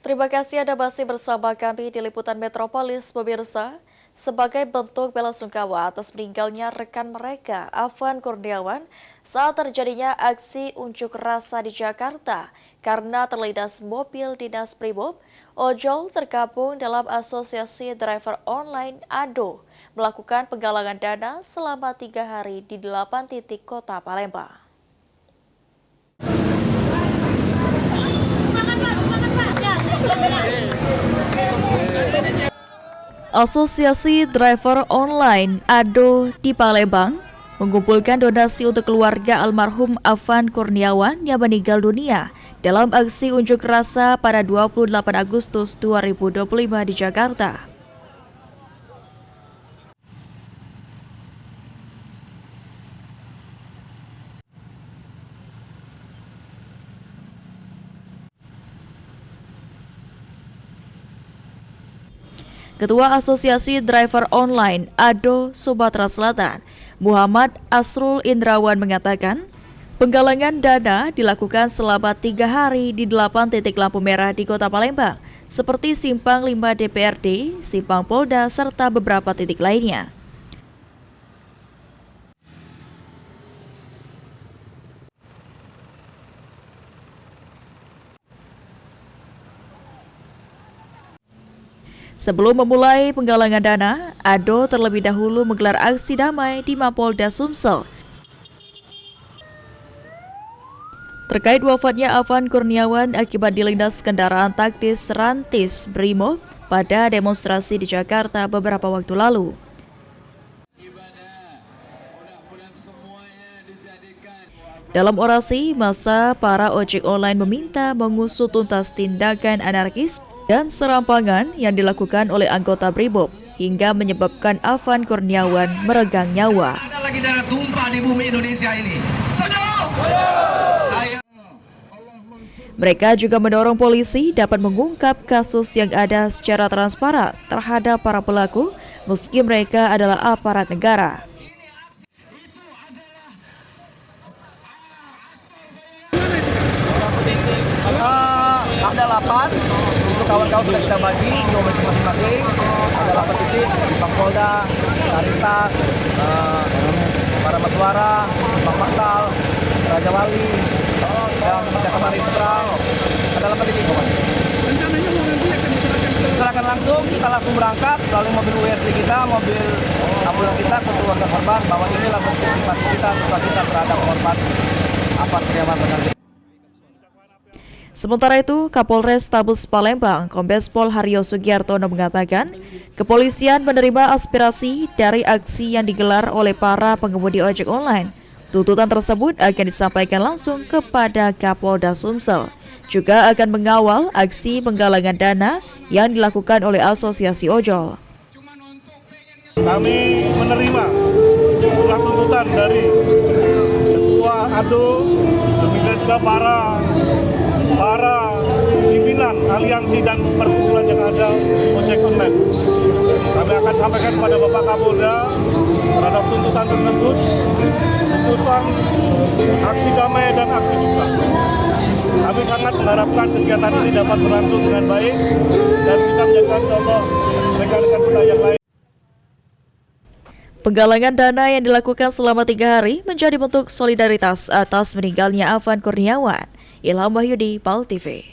Terima kasih Anda masih bersama kami di Liputan Metropolis, pemirsa. Sebagai bentuk bela sungkawa atas meninggalnya rekan mereka, Afwan Kurniawan, saat terjadinya aksi unjuk rasa di Jakarta karena terlindas mobil dinas Brimob, ojol tergabung dalam Asosiasi Driver Online ADO melakukan penggalangan dana selama 3 hari di 8 titik kota Palembang. Asosiasi Driver Online ADO di Palembang mengumpulkan donasi untuk keluarga almarhum Afwan Kurniawan yang meninggal dunia dalam aksi unjuk rasa pada 28 Agustus 2025 di Jakarta. Ketua Asosiasi Driver Online ADO Sumatera Selatan, Muhammad Asrul Indrawan mengatakan, penggalangan dana dilakukan selama 3 hari di 8 titik lampu merah di Kota Palembang, seperti Simpang 5 DPRD, Simpang Polda, serta beberapa titik lainnya. Sebelum memulai penggalangan dana, ADO terlebih dahulu menggelar aksi damai di Mapolda Sumsel. Terkait wafatnya Afwan Kurniawan akibat dilindas kendaraan taktis Rantis Brimob pada demonstrasi di Jakarta beberapa waktu lalu. Dalam orasi, masa para ojek online meminta mengusut tuntas tindakan anarkis dan serampangan yang dilakukan oleh anggota Brimob hingga menyebabkan Afwan Kurniawan meregang nyawa. Ada lagi darah tumpah di bumi Indonesia ini. Mereka juga mendorong polisi dapat mengungkap kasus yang ada secara transparan terhadap para pelaku meski mereka adalah aparat negara. Ada 8 itu kawan-kawan sudah kita bagi ke masing-masing. Ada 8 titik di Polda, Karitas, para Maswara, Bang Maktal, Raja Wali, dan Jakarta Sentral. Ada 8 titik kawan. Rencananya mau nanti akan diserahkan langsung, kita langsung berangkat melalui mobil URC kita, mobil ambulan kita ke keluarga korban bahwa inilah bentuk simpati kita terhadap korban Afwan Kurniawan. Sementara itu, Kapolres Tabes Palembang, Kombes Pol Haryo Sugiartono mengatakan, kepolisian menerima aspirasi dari aksi yang digelar oleh para pengemudi ojek online. Tuntutan tersebut akan disampaikan langsung kepada Kapolda Sumsel. Juga akan mengawal aksi penggalangan dana yang dilakukan oleh Asosiasi Ojol. Kami menerima surat tuntutan dari Ketua ADO, demikian juga para pimpinan aliansi dan perkumpulan yang ada ojek online. Kami akan sampaikan kepada Bapak Kapolda terhadap tuntutan tersebut, tuntutan aksi damai dan aksi duka. Kami sangat mengharapkan kegiatan ini dapat berlangsung dengan baik dan bisa menjadikan contoh rekan-rekan kita yang lain. Penggalangan dana yang dilakukan selama 3 hari menjadi bentuk solidaritas atas meninggalnya Afwan Kurniawan. Ilham Wahyudi, PAL TV.